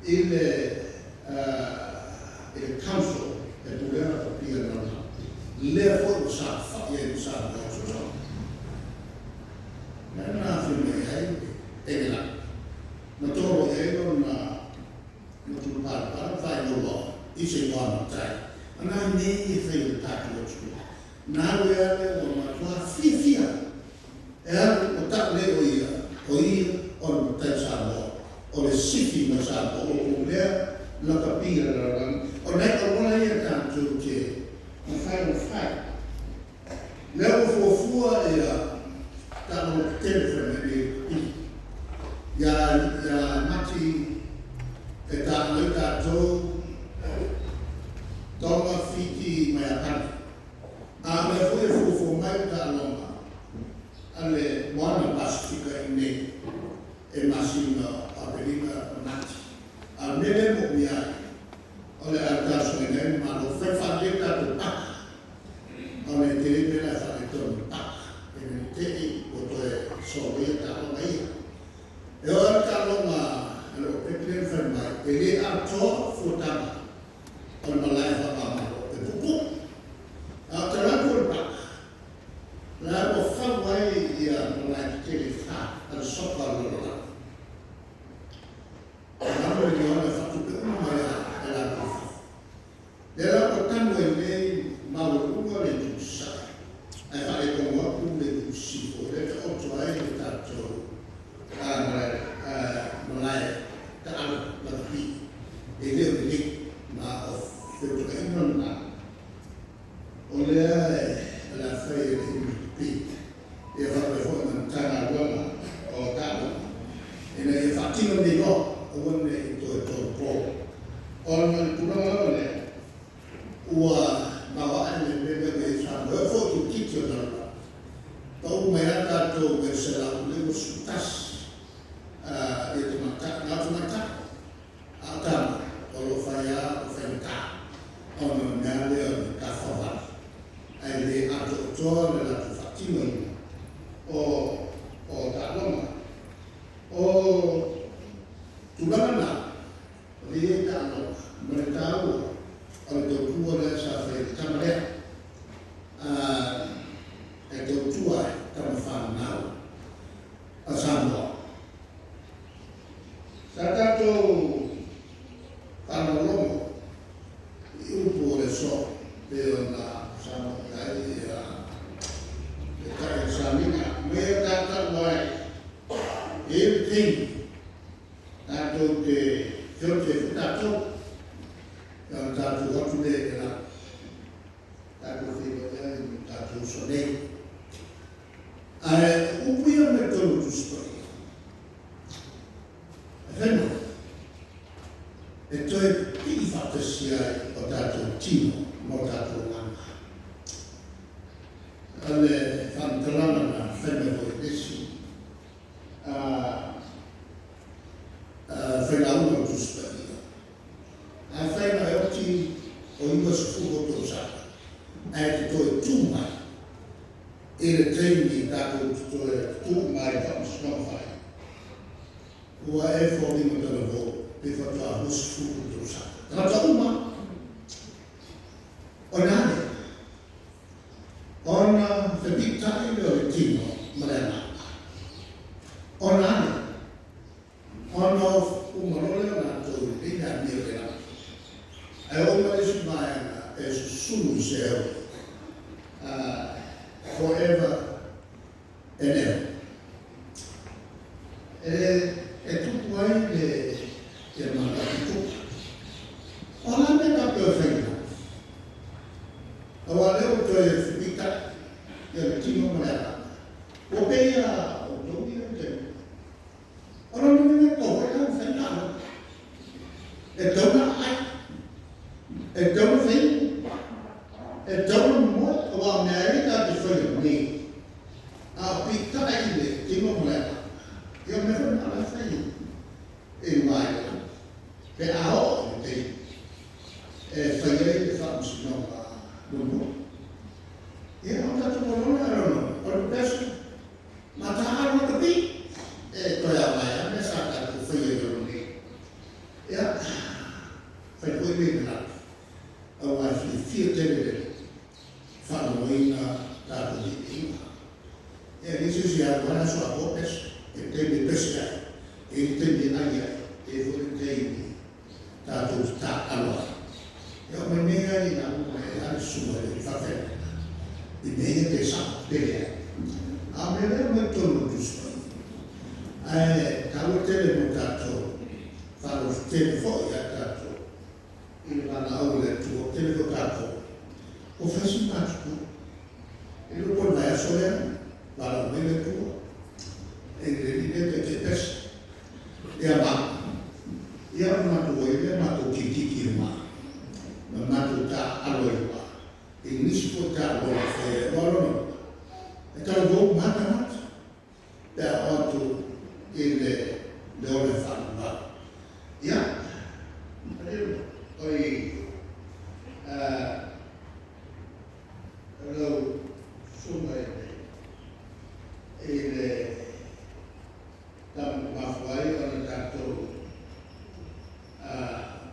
il council e Tuilaepa Dr Sailele sa fa sa so na fi ai e la na toro na tu para VA'AELUA i se wa tai ana ni I fe ta ki lo na we ale o ma tua fifia e o ta le o ia o ta sa mo o le sifi ma sa o le la capire o le o la ia tanto che o fai le o fofua e ta no telefono ya mati e ta no ta to toma fiti mai a a me foi fofo mai ta longa ale buona pacifica in me e massima a venire nati al mele mo mia ole al caso ne ma lo fai fare ta pa ole te le la fare to pa e te o to so ta lo mai e ora ta lo ma lo che te fermai e le a to futa on my life about the book. After I put back, I will find way like to take and suffer a little. I'm really on the fact to my life. There are times when they Maluka and Tusa. I had a come up with see for that also I that my life that I'm not be. They live ma of the na ole la fai pi e va per forma tana buona o tana e ne fatino di no o ne to pro on tu no ne ua ma va ne ne sa no fo tu kitio na to me ata to per se la volevo su tas e tu mata ata lo fai a on nale ka fava ai le atto la fatino o da loma o tu bana le da no mercado o to tuo le sa fe tamare e to tua tam fa now asamo satato lomo io pure so per la sauniga me data mai everything tanto che Giorgio Futato tanto quanto la tanto figlio tanto sole un po' metto giusto vero e to è il fatto sia ho dato timo ho dato l'anno alle fantalana femme voi adesso fai la uno giusta fai la oggi ho io sfugo dosato to tu mai e le treni dato tu mai non fai o è fuori di lavoro per fare lo sfugo dosato la uma on the big time of Timo Malena on of Umarole in that near I always buy as soon forever and ever. E tutto è mandato. Ora me la perfetta. Ora devo che finita del Timo Malena. Obeia o domine. Ora non mi metto a fare e dona e dona fin e dona mo o America di fare a pittare Timo Malena. Io mi sono alla fine in mai per oggi fai che fa non io ho dato non adesso ma da hanno capito e poi a me sa che fai non Ya, fai koe me na au ai fia tele whanoina tātou di inga. E nisi si a wana so a kopes, e temi pesia, e temi aia, e hori temi tātou tā aloa. E o me mea i na uma e ari suma e whawhena. I mea te sa pelea. A me leo me tono tuspa. Ai, kaua tele mo tātou. Whalo tele fo i a tātou. I wana au le tuo tele fo tātou. O whasi mātuku. I lupo mai aso ea, wala mele tuo. E le rine te pesa. E a mā. I a matu o ile matu ki tiki o mā. Ma matu tā aloi wā. I nisi po tā aloi whai e walono. E tau vau mata mata. Pea oatu i le ole whanu wā. Ia. Oi. Hello. Suma e le tamu mawhai ana tātou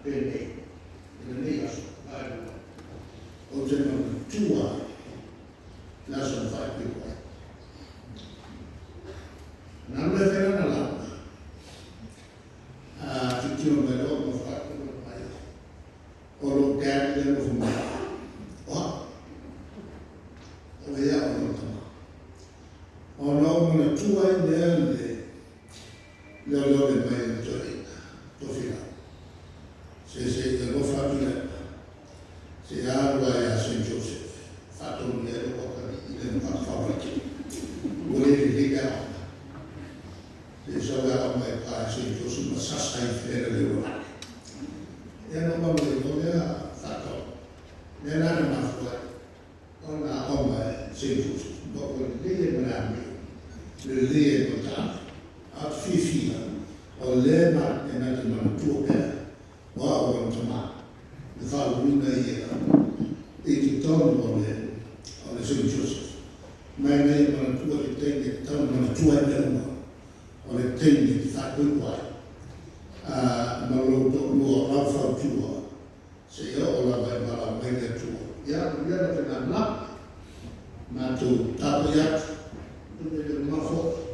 pene. Ina nei aso. O te mana tua nasa na whai piko. Nā lue whera na lau. Te tino me lo ma whai piko mai. O lo kēri le no whumai. Oha. O ea o no tama. O no mana tua i mea le leo leo le mai le tori. Tofina. Se i lo whatu le. Se āroa e a St. Joseph, whātonu le ero wakari i le mpaka whawaraki. Ule le liga ona. Le sawe a mai pa a St. Joseph ma sasai where le ora. E ano mamu le ngomea whātonu. Le nana mawhua, ona oma e St. Joseph. Boko le lie manami, le lie motana, at whiwhia, o le ma e nati mana tua pēr, wa o ntama. Le whauruna i e te tonu o le St. Joseph. Mai nei mana tua te teine, tonu mana tua e meruma, o le teine te whakuikwai. Ma lo to lua rau whau tua, se ia o la vai mara mai le tua. Ia te nga nā, ma tu tāpai atu, tu me le mafo,